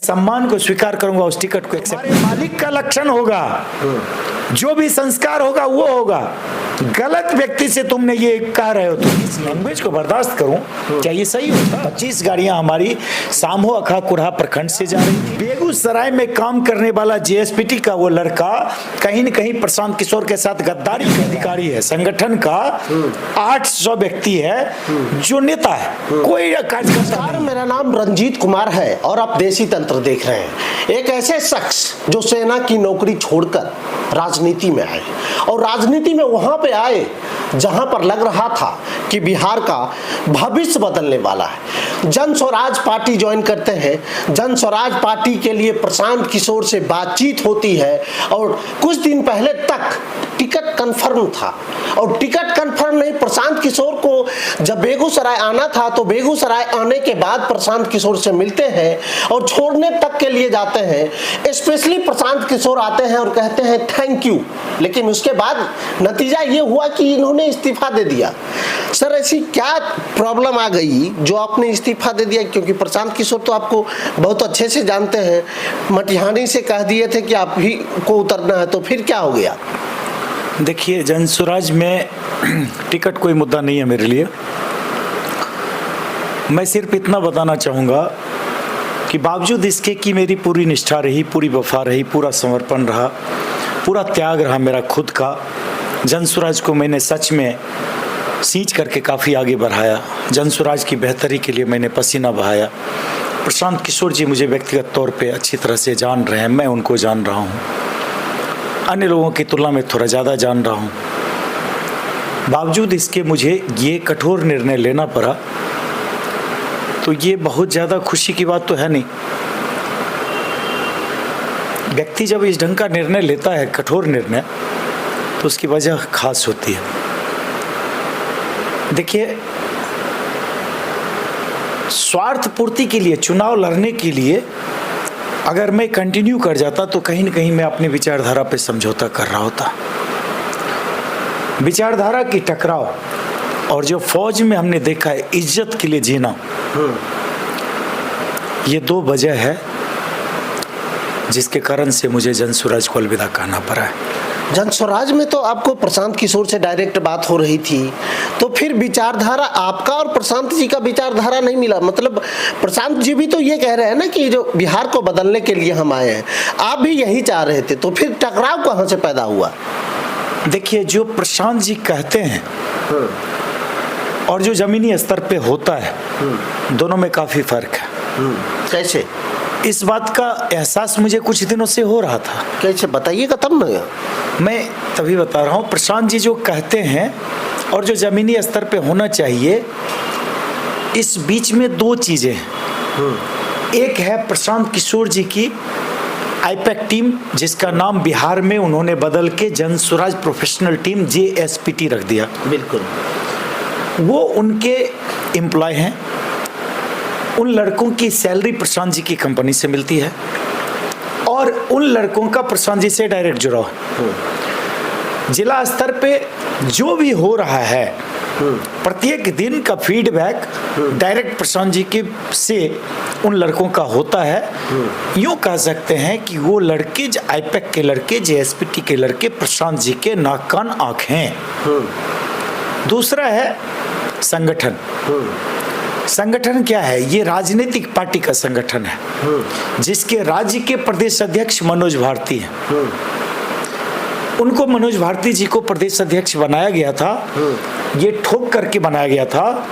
सम्मान को स्वीकार करूंगा, उस टिकट को एक्सेप्ट। मालिक का लक्षण होगा, जो भी संस्कार होगा वो होगा। गलत व्यक्ति से तुमने ये कह रहे हो, तुम इस लैंग्वेज को बर्दाश्त करूं, क्या ये सही होता? 25 गाड़ियां हमारी सामो अखा कुरहा प्रखंड से जा रही थी। बेगूसराय में काम करने वाला जेएसपीटी का वो लड़का कहीं न कहीं प्रशांत किशोर के साथ गद्दारी का अधिकारी है। संगठन का 800 व्यक्ति है जो नेता है, कोई कार्यकर्ता नहीं। मेरा नाम रंजीत कुमार है और आप देसी तंत्र देख रहे हैं। एक ऐसे शख्स जो सेना की नौकरी छोड़कर राजनीति में आए और राजनीति में वहां पे आए जहां पर लग रहा था कि बिहार का भविष्य बदलने वाला है। जन स्वराज पार्टी ज्वाइन करते हैं। जन स्वराज पार्टी के लिए प्रशांत किशोर से बातचीत होती है और कुछ दिन पहले तक टिकट कंफर्म था और टिकट कंफर्म नहीं। प्रशांत किशोर को जब बेगूसराय आना था तो बेगूसराय आने के बाद प्रशांत किशोर से मिलते हैं और छोड़ने तक के लिए जाते हैं। स्पेशली प्रशांत किशोर आते हैं और कहते हैं थैंक यू, लेकिन उसके बाद नतीजा ये हुआ कि इन्होंने इस्तीफा दे दिया। सर ऐसी क्या प्रॉब्लम आ गई जो आपने इस्तीफा दे दिया? क्योंकि प्रशांत किशोर तो आपको बहुत अच्छे से जानते हैं, मटिहानी से कह दिए थे कि आप ही को उतरना है, तो फिर क्या हो गया? देखिए, जन स्वराज में टिकट कोई मुद्दा नहीं है मेरे लिए। मैं सिर्फ इतना बताना चाहूँगा कि बावजूद इसके कि मेरी पूरी निष्ठा रही, पूरी वफा रही, पूरा समर्पण रहा, पूरा त्याग रहा मेरा खुद का, जन स्वराज को मैंने सच में सींच करके काफ़ी आगे बढ़ाया। जन स्वराज की बेहतरी के लिए मैंने पसीना बहाया। प्रशांत किशोर जी मुझे व्यक्तिगत तौर पे अच्छी तरह से जान रहे हैं, मैं उनको जान रहा हूँ, अन्य लोगों की तुलना में थोड़ा ज़्यादा जान रहा हूँ। बावजूद इसके मुझे ये कठोर निर्णय लेना पड़ा, तो ये बहुत ज़्यादा खुशी की बात तो है नहीं। व्यक्ति जब इस ढंग का निर्णय लेता है, कठोर निर्णय, तो उसकी वजह खास होती है। देखिए, स्वार्थ पूर्ति के लिए, चुनाव लड़ने के लिए अगर मैं कंटिन्यू कर जाता तो कहीं न कहीं मैं अपनी विचारधारा पे समझौता कर रहा होता। विचारधारा की टकराव और जो फौज में हमने देखा है इज्जत के लिए जीना, ये दो वजह है जिसके कारण से मुझे जन स्वराज को अलविदा कहना पड़ा है। जन स्वराज में तो आपको प्रशांत किशोर से डायरेक्ट बात हो रही थी, तो फिर विचारधारा आपका और प्रशांत जी का विचारधारा नहीं मिला। मतलब प्रशांत जी भी तो ये कह रहे हैं ना कि जो बिहार को बदलने के लिए हम आए हैं, आप भी यही चाह रहे थे, तो फिर टकराव कहाँ से पैदा हुआ? देखिए, जो प्रशांत जी कहते हैं और जो जमीनी स्तर पे होता है, दोनों में काफी फर्क है। कैसे? इस बात का एहसास मुझे कुछ दिनों से हो रहा था। कैसे बताइएगा तब ना। मैं तभी बता रहा हूँ, प्रशांत जी जो कहते हैं और जो जमीनी स्तर पे होना चाहिए, इस बीच में दो चीजें हैं। एक है प्रशांत किशोर जी की आईपैक टीम, जिसका नाम बिहार में उन्होंने बदल के जन स्वराज प्रोफेशनल टीम जेएसपीटी रख दिया। बिल्कुल, वो उनके एम्प्लॉय हैं। उन लड़कों की सैलरी प्रशांत जी की कंपनी से मिलती है और उन लड़कों का प्रशांत जी से डायरेक्ट जुड़ाव है। जिला स्तर पे जो भी हो रहा है, प्रत्येक दिन का फीडबैक डायरेक्ट प्रशांत जी के से उन लड़कों का होता है। यूँ कह सकते हैं कि वो लड़के, आईपैक के लड़के, जेएसपीटी के लड़के प्रशांत जी के नाक कान आँख हैं। दूसरा है संगठन। संगठन क्या है? ये राजनीतिक पार्टी का संगठन है, जिसके राज्य के प्रदेश अध्यक्ष मनोज भारती हैं। उनको, मनोज भारती जी को प्रदेश अध्यक्ष बनाया गया था, ये ठोक करके बनाया गया था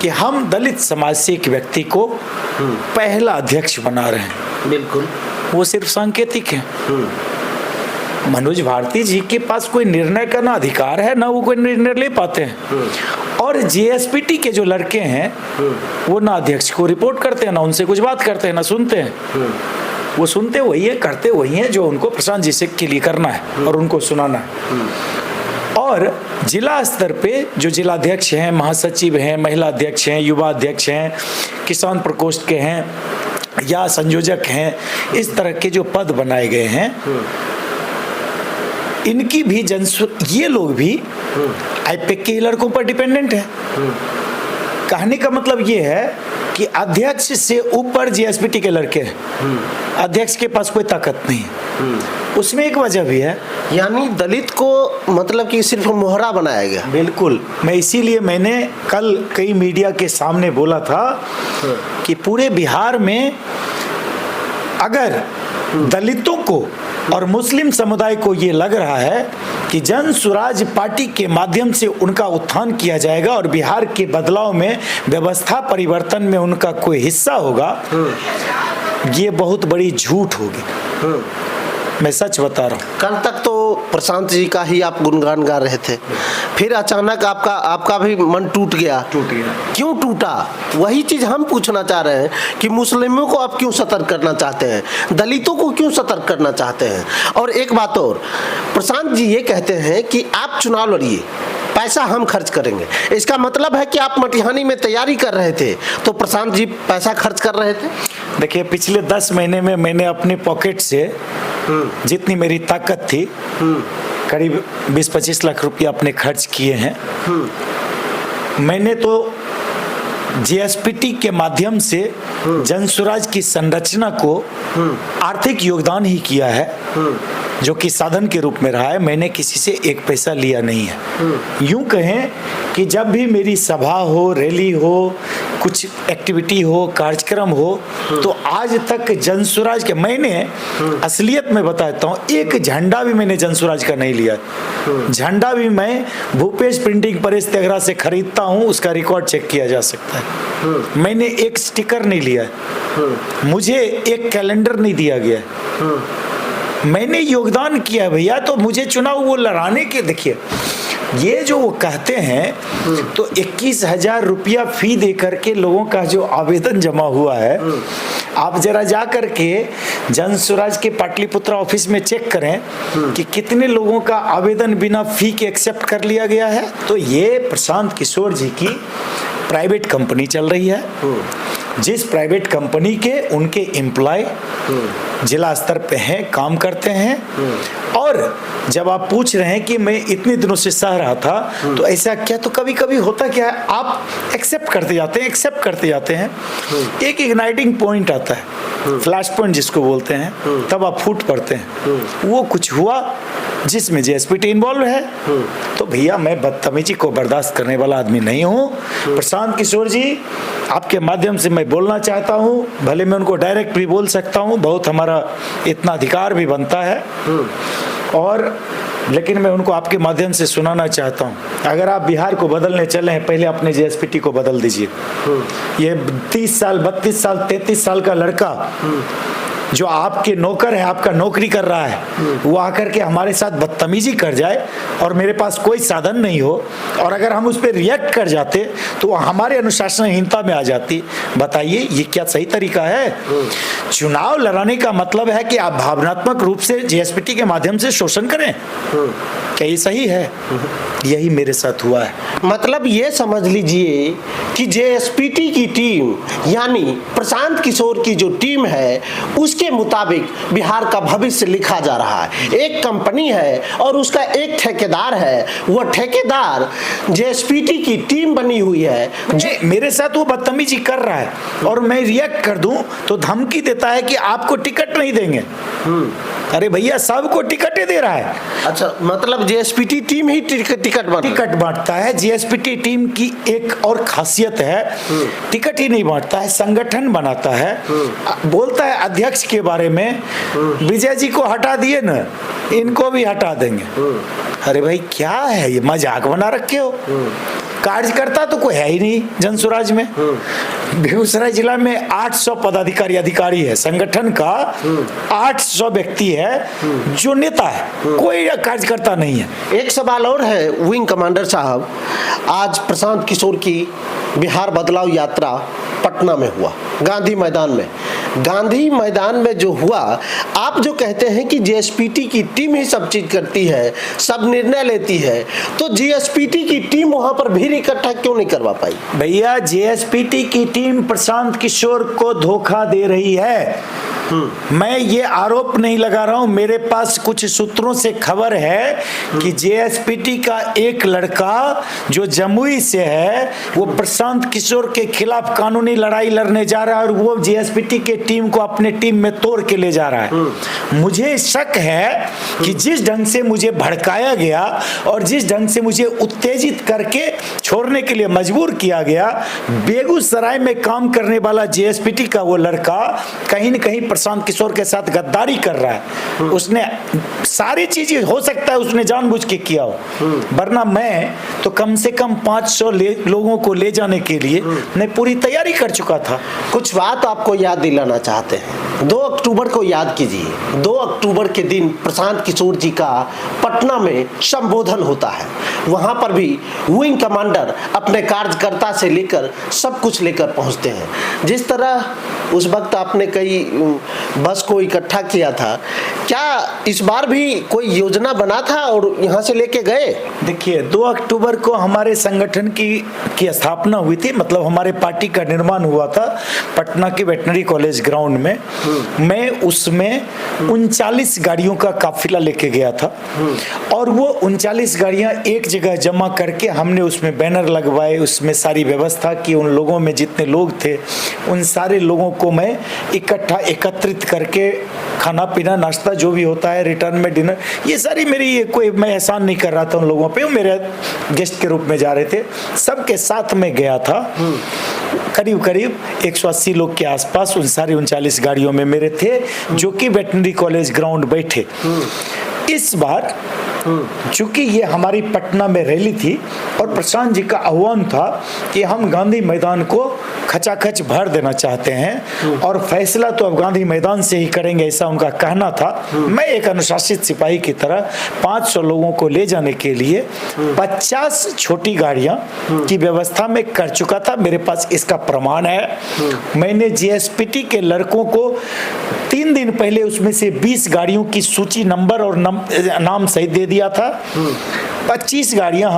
कि हम दलित समाज से एक व्यक्ति को पहला अध्यक्ष बना रहे हैं। बिल्कुल, वो सिर्फ सांकेतिक है। मनोज भारती जी के पास कोई निर्णय करना अधिकार है ना, वो कोई निर्णय ले पाते हैं। और जेएसपीटी के जो लड़के हैं, वो ना अध्यक्ष को रिपोर्ट करते हैं, ना उनसे कुछ बात करते हैं, ना सुनते हैं। वो सुनते वही है, करते वही है जो उनको प्रशांत जी से के लिए करना है और उनको सुनाना है। और जिला स्तर पे जो जिलाध्यक्ष हैं, महासचिव हैं, महिला अध्यक्ष हैं, युवा अध्यक्ष हैं, किसान प्रकोष्ठ के हैं या संयोजक हैं, इस तरह के जो पद बनाए गए हैं, इनकी भी ये लोग भी आईपैक के लड़कों पर डिपेंडेंट है। कहने का मतलब ये है कि अध्यक्ष से ऊपर जीएसपीटी के लड़के हैं, अध्यक्ष के पास कोई ताकत नहीं है। उसमें एक वजह भी है, यानी दलित को मतलब कि सिर्फ मोहरा बनाया गया। बिल्कुल। मैं इसीलिए मैंने कल कई मीडिया के सामने बोला था कि पूरे बिहार में अगर दलितों को और मुस्लिम समुदाय को ये लग रहा है कि जन स्वराज पार्टी के माध्यम से उनका उत्थान किया जाएगा और बिहार के बदलाव में, व्यवस्था परिवर्तन में उनका कोई हिस्सा होगा, ये बहुत बड़ी झूठ होगी। मैं सच बता रहा हूँ। कल तक तो प्रशांत जी का ही आप गुणगान गा रहे थे, फिर अचानक आपका भी मन टूट गया। क्यों टूटा? वही चीज हम पूछना चाह रहे हैं कि मुस्लिमों को आप क्यों सतर्क करना चाहते हैं, दलितों को क्यों सतर्क करना चाहते हैं? और एक बात और, प्रशांत जी ये कहते हैं कि आप चुनाव लड़िए, पैसा हम खर्च करेंगे। इसका मतलब है कि आप मटिहानी में तैयारी कर रहे थे तो प्रशांत जी पैसा खर्च कर रहे थे? देखिए, पिछले 10 महीने में मैंने अपने पॉकेट से जितनी मेरी ताकत थी, करीब 20-25 लाख रुपया अपने खर्च किए हैं। मैंने तो जीएसपीटी के माध्यम से जन स्वराज की संरचना को आर्थिक योगदान ही किया है, जो कि साधन के रूप में रहा है। मैंने किसी से एक पैसा लिया नहीं है। यूं कहें कि जब भी मेरी सभा हो, रैली हो, कुछ एक्टिविटी हो, कार्यक्रम हो, तो आज तक जन स्वराज के, मैंने असलियत में बताता हूँ, एक झंडा भी मैंने जन स्वराज का नहीं लिया। झंडा भी मैं भूपेश प्रिंटिंग प्रेस तेघरा से खरीदता हूँ, उसका रिकॉर्ड चेक किया जा सकता है। मैंने एक स्टिकर नहीं लिया, मुझे एक कैलेंडर नहीं दिया गया। मैंने योगदान किया भैया, तो मुझे चुनाव वो लड़ाने के, देखिए ये जो वो कहते हैं, तो 21,000 रुपया फी दे करके लोगों का जो आवेदन जमा हुआ है, आप जरा जा करके जन स्वराज के पाटलिपुत्र ऑफिस में चेक करें कि कितने लोगों का आवेदन बिना फी के एक्सेप्ट कर लिया गया है। तो ये प्रशांत किशोर जी की प्राइवेट कंपनी चल रही है, जिस प्राइवेट कंपनी के उनके एम्प्लॉय जिला स्तर पे हैं, काम करते हैं। और जब आप पूछ रहे हैं कि मैं इतने दिनों से सह रहा था, तो ऐसा क्या, तो कभी कभी होता क्या है, आप एक्सेप्ट करते जाते हैं, एक इग्नाइटिंग पॉइंट आता है, फ्लैश पॉइंट जिसको बोलते हैं, तब आप फूट पड़ते हैं। वो कुछ हुआ जिसमें जीएसपीटी इन्वॉल्व है, तो भैया मैं बदतमीजी को बर्दाश्त करने वाला आदमी नहीं हूँ। प्रशांत किशोर जी, आपके माध्यम से मैं बोलना चाहता हूँ, भले मैं उनको डायरेक्ट भी बोल सकता हूँ, बहुत हमारा इतना अधिकार भी बनता है, और लेकिन मैं उनको आपके माध्यम से सुनाना चाहता हूँ, अगर आप बिहार को बदलने चले हैं, पहले अपने जीएसपीटी को बदल दीजिए। ये 30 साल, 32 साल, 33 साल का लड़का जो आपके नौकर है, आपका नौकरी कर रहा है, वो आकर के हमारे साथ बदतमीजी कर जाए और मेरे पास कोई साधन नहीं हो, और अगर हम उस पर रिएक्ट कर जाते तो हमारे अनुशासनहीनता में आ जाती। बताइए ये क्या सही तरीका है? चुनाव लड़ाने का मतलब है कि आप भावनात्मक रूप से जीएसपीटी के माध्यम से शोषण करें, क्या ये सही है? यही मेरे साथ हुआ है। मतलब ये समझ लीजिए कि जेएसपीटी की टीम, यानी प्रशांत किशोर की जो टीम है, उसके मुताबिक बिहार का भविष्य लिखा जा रहा है। एक कंपनी है और उसका एक ठेकेदार है, वो ठेकेदार जेएसपीटी की टीम बनी हुई है। मेरे साथ वो बदतमीजी कर रहा है और मैं रिएक्ट कर दूं तो धमकी देता है कि आपको टिकट नहीं देंगे। अरे भैया, सबको टिकटें दे रहा है। अच्छा, मतलब जीएसपीटी टीम ही टिकट बांटता है। जीएसपीटी टीम की एक और खासियत है, टिकट ही नहीं बांटता है, संगठन बनाता है। बोलता है अध्यक्ष के बारे में, विजय जी को हटा दिए ना, इनको भी हटा देंगे। अरे भाई क्या है ये, मजाक बना रखे हो? कार्यकर्ता तो कोई है ही नहीं जन स्वराज में। बेगूसराय जिला में 800 पदाधिकारी अधिकारी है, संगठन का 800 व्यक्ति है जो नेता है, कोई कार्यकर्ता नहीं है। एक सवाल और है विंग कमांडर साहब, आज प्रशांत किशोर की बिहार बदलाव यात्रा पटना में हुआ, गांधी मैदान में। गांधी मैदान में जो हुआ, आप जो कहते हैं कि जीएसपीटी की टीम ही सब चीज करती है, सब निर्णय लेती है, तो जीएसपीटी की टीम वहां पर भीड़ इकट्ठा क्यों नहीं करवा पाई? भैया, जीएसपीटी की टीम प्रशांत किशोर को धोखा दे रही है। मैं ये आरोप नहीं लगा रहा हूं, मेरे पास कुछ सूत्रों से खबर है कि जेएसपीटी का एक लड़का जो जमुई से है, वो प्रशांत किशोर के खिलाफ कानूनी लड़ाई लड़ने जा रहा है और वो जेएसपीटी के टीम को अपने टीम में तोड़ के ले जा रहा है। मुझे शक है कि जिस ढंग से मुझे भड़काया गया और जिस ढंग से मुझे उत्तेजित करके छोड़ने के लिए मजबूर किया गया, बेगूसराय में काम करने वाला जेएसपीटी का वो लड़का कहीं न कहीं प्रशांत किशोर के साथ गद्दारी कर रहा है। उसने सारी चीजें, हो सकता है उसने जानबूझ के किया हो, वरना मैं तो कम से कम 500 लोगों को ले जाने के लिए मैं पूरी तैयारी कर चुका था। कुछ बात आपको याद दिलाना चाहते हैं। 2 अक्टूबर को याद कीजिए। 2 अक्टूबर के दिन प्रशांत किशोर जी का पटना में संबोधन होता है। वहां पर भी विंग कमांडर अपने कार्यकर्ता से लेकर सब कुछ लेकर पहुंचते हैं। जिस तरह उस वक्त आपने कई बस को इकट्ठा किया था, क्या इस बार भी कोई योजना बना था और यहाँ से लेके गए? देखिए, 2 अक्टूबर को हमारे संगठन की स्थापना हुई थी, मतलब हमारे पार्टी का निर्माण हुआ था पटना के वेटनरी कॉलेज ग्राउंड में। मैं उसमें 39 गाड़ियों का काफिला लेके गया था और वो 39 गाड़ियां एक जगह जमा करके हमने उसमें बैनर लगवाए, उसमें सारी व्यवस्था की। उन लोगों में जितने लोग थे उन सारे लोगों को मैं एकत्रित करके खाना पीना नाश्ता जो भी होता है, रिटर्न में डिनर, ये सारी मेरी, कोई मैं एहसान नहीं कर रहा था उन लोगों पे, वो मेरे गेस्ट के रूप में जा रहे थे, सबके साथ में गया था। करीब करीब 180 लोग के आसपास उन सारी 39 गाड़ियों में मेरे थे, जो कि वेटनरी कॉलेज ग्राउंड बैठे। इस बार चूंकि ये हमारी पटना में रैली थी और प्रशांत जी का आह्वान था कि हम गांधी मैदान को खचाखच भर देना चाहते हैं और फैसला तो अब गांधी मैदान से ही करेंगे, ऐसा उनका कहना था। मैं एक अनुशासित सिपाही की तरह 500 लोगों को ले जाने के लिए 50 छोटी गाड़ियां की व्यवस्था में कर चुका था। मेरे पास इसका प्रमाण है। मैंने जीएसपीटी के लड़कों को 3 दिन पहले उसमें से 20 गाड़ियों की सूची, नंबर और नाम सहित दे दिया था। 25 गाड़ियां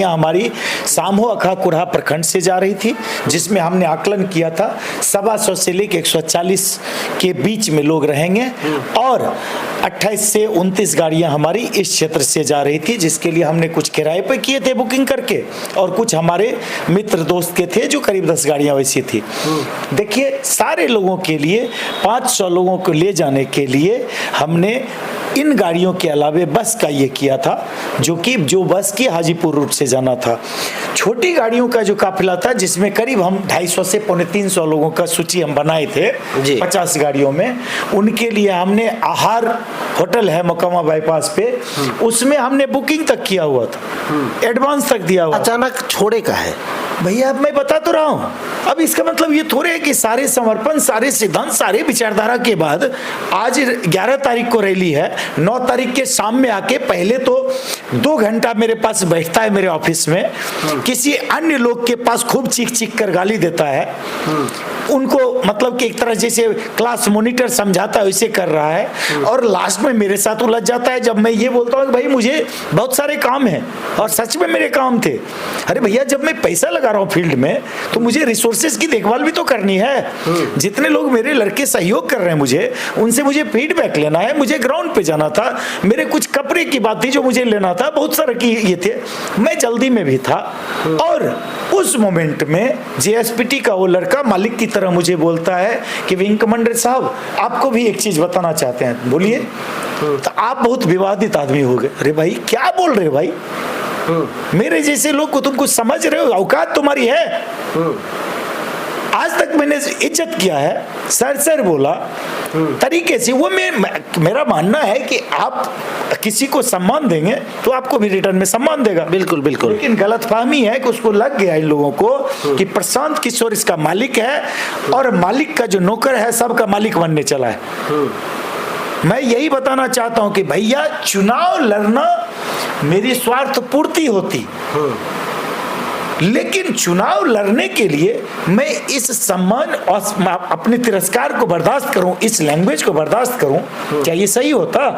हमारी सामो अखाकुड़ा प्रखंड से जा रही थी, जिसमें हमने आकलन किया था 125 से लेकर 140 के बीच में लोग रहेंगे, और 28 से 29 गाड़ियां हमारी इस क्षेत्र से जा रही थी, जिसके लिए हमने कुछ किराए पे किए थे बुकिंग करके, और कुछ हमारे मित्र दोस्त के थे जो करीब 10 गाड़ियां वैसी थी। देखिए, सारे लोगों के लिए 500 लोगों को ले जाने के लिए हमने इन गाड़ियों के अलावे बस का ये किया था, जो बस की हाजीपुर रूट से जाना था। छोटी गाड़ियों का जो काफिला था, जिसमें करीब हम 250 से 350 लोगों का सूची हम बनाए थे 50 गाड़ियों में, उनके लिए हमने आहार होटल है मोकामा बाईपास पे, उसमें हमने बुकिंग तक किया हुआ था, एडवांस तक दिया हुआ। अचानक छोड़े का है भैया, अब मैं बता तो रहा हूं। अब इसका मतलब ये थोड़े है कि सारे समर्पण, सारे सिद्धांत, सारे विचारधारा के बाद आज 11 तारीख को रैली है, 9 तारीख के शाम में आके पहले तो 2 घंटा मेरे पास बैठता है मेरे ऑफिस में, किसी अन्य लोग के पास खूब चीख चीख कर गाली देता है, उनको मतलब कि एक तरह जैसे क्लास मॉनिटर समझाता है वैसे कर रहा है, और लास्ट में मेरे साथ उलझ जाता है जब मैं ये बोलता हूँ कि भाई मुझे बहुत सारे काम हैं, और सच में मेरे काम थे। अरे भैया, जब मैं पैसा लगा रहा हूँ फील्ड में तो मुझे रिसोर्सेज की देखभाल भी तो करनी है। जितने लोग मेरे लड़के सहयोग कर रहे हैं मुझे, उनसे मुझे फीडबैक लेना है, मुझे ग्राउंड पे जाना था, मेरे कुछ कपड़े की बात थी जो मुझे लेना था, बहुत सारे की ये थे, मैं जल्दी में भी था। और उस मोमेंट में जेएसपीटी का वो लड़का मालिक की तरह मुझे बोलता है कि विंग कमांडर साहब, आपको भी एक चीज बताना चाहते हैं, बोलिए। तो आप बहुत विवादित आदमी हो गए। अरे भाई, क्या बोल रहे भाई, मेरे जैसे लोग को तुम कुछ समझ रहे हो? औकात तुम्हारी है? आज तक मैंने इज्जत किया है, सर बोला तरीके से। वो मेरा मानना है कि आप किसी को सम्मान देंगे तो आपको भी रिटर्न में सम्मान देगा। बिल्कुल बिल्कुल। लेकिन गलतफहमी है कि उसको लग गया इन लोगों को कि प्रशांत किशोर इसका मालिक है और मालिक का जो नौकर है सबका मालिक बनने चला है। मैं यही बताना चाहता हूं कि भैया, चुनाव लड़ना मेरी स्वार्थ पूर्ति होती, लेकिन चुनाव लड़ने के लिए मैं इस सम्मान और अपने तिरस्कार को बर्दाश्त करूं, इस लैंग्वेज को बर्दाश्त करूं, क्या ये सही होता?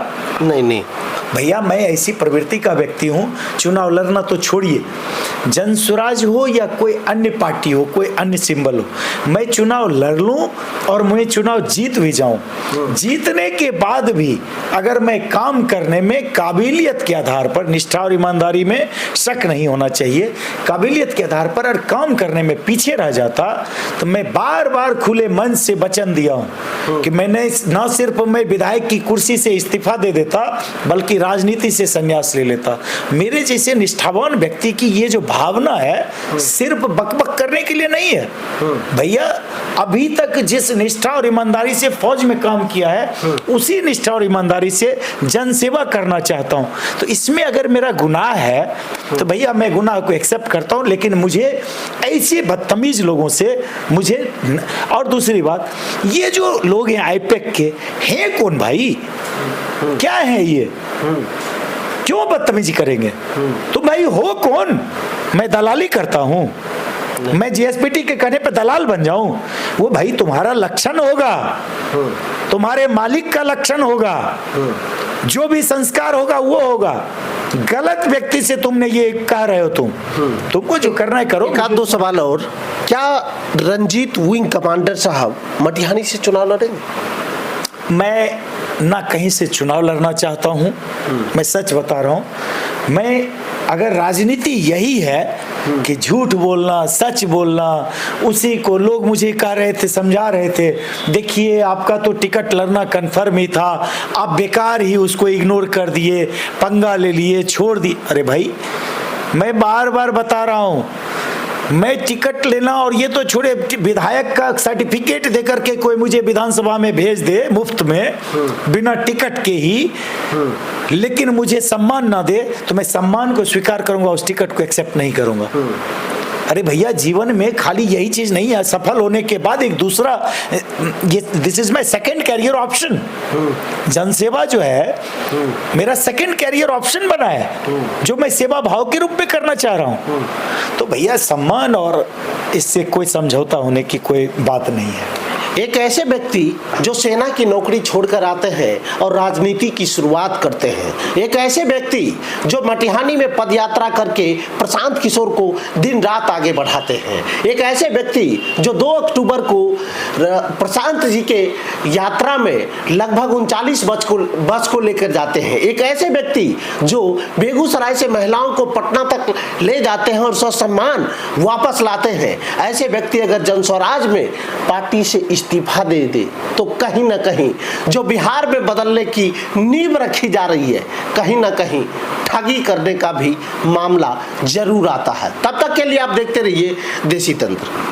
नहीं नहीं भैया, मैं ऐसी प्रवृत्ति का व्यक्ति हूं, चुनाव लड़ना तो छोड़िए, जनसुराज हो या कोई अन्य पार्टी हो, कोई अन्य सिंबल हो, मैं चुनाव लड़ लूं और मैं चुनाव जीत भी जाऊं। जीतने के बाद भी अगर मैं काम करने में काबिलियत के आधार पर, निष्ठा और ईमानदारी में शक नहीं होना चाहिए, काबिलियत के आधार पर अगर काम करने में पीछे रह जाता तो मैं बार बार खुले मन से वचन दिया हूं कि मैंने न सिर्फ मैं विधायक की कुर्सी से इस्तीफा दे देता बल्कि राजनीति से संन्यास ले लेता। मेरे जैसे निष्ठावान व्यक्ति की ये जो भावना है सिर्फ बकबक करने के लिए नहीं है भैया। अभी तक जिस निष्ठा और ईमानदारी से फौज में काम किया है उसी निष्ठा और ईमानदारी से जनसेवा करना चाहता हूं। तो इसमें अगर मेरा गुनाह है तो भैया मैं गुनाह को एक्सेप्ट करता हूं, लेकिन मुझे ऐसे बदतमीज लोगों से मुझे। और दूसरी बात, ये जो लोग हैं आईपैक के हैं कौन भाई? क्या है ये? क्यों बदतमीजी करेंगे? तो भाई हो कौन? मैं दलाली करता हूं, मैं जीएसपीटी के कहने पे दलाल बन जाऊं? वो भाई तुम्हारा लक्षण होगा, तुम्हारे मालिक का लक्षण होगा, जो भी संस्कार होगा वो होगा। गलत व्यक्ति से तुमने ये कह रहे हो, तुमको जो करना है करो। एक आध दो सवाल और, क्या रंजीत विंग कमांडर साहब मटिहानी से चुनाव लड़ेंगे? मैं ना कहीं से चुनाव लड़ना चाहता हूं, मैं सच बता रहा हूं। मैं अगर राजनीति यही है कि झूठ बोलना, सच बोलना, उसी को लोग मुझे कह रहे थे, समझा रहे थे, देखिए आपका तो टिकट लड़ना कन्फर्म ही था, आप बेकार ही उसको इग्नोर कर दिए, पंगा ले लिए, छोड़ दी। अरे भाई, मैं बार बार बता रहा हूं, मैं टिकट लेना और ये तो छोड़े, विधायक का सर्टिफिकेट देकर के कोई मुझे विधानसभा में भेज दे मुफ्त में बिना टिकट के ही, लेकिन मुझे सम्मान ना दे तो मैं सम्मान को स्वीकार करूंगा, उस टिकट को एक्सेप्ट नहीं करूंगा। अरे भैया, जीवन में खाली यही चीज नहीं है, सफल होने के बाद एक दूसरा, ये this is my second career option. जनसेवा जो है मेरा सेकंड कैरियर ऑप्शन बना है, जो मैं सेवा भाव के रूप में करना चाह रहा हूं। तो भैया, सम्मान और इससे कोई समझौता होने की कोई बात नहीं है। एक ऐसे व्यक्ति जो सेना की नौकरी छोड़कर आते हैं और राजनीति की शुरुआत करते हैं, एक ऐसे व्यक्ति जो मटिहानी में पदयात्रा करके प्रशांत किशोर को दिन रात आगे बढ़ाते हैं, एक ऐसे व्यक्ति जो 2 अक्टूबर को प्रशांत जी के यात्रा में लगभग 39 बस को लेकर जाते हैं, एक ऐसे व्यक्ति जो बेगूसराय से महिलाओं को पटना तक ले जाते हैं और ससम्मान वापस लाते हैं, ऐसे व्यक्ति अगर जनस्वराज में पार्टी से इस्तीफा दे दे तो कहीं ना कहीं जो बिहार में बदलने की नींव रखी जा रही है, कहीं ना कहीं ठगी करने का भी मामला जरूर आता है। तब तक के लिए आप देखते रहिए देसी तंत्र।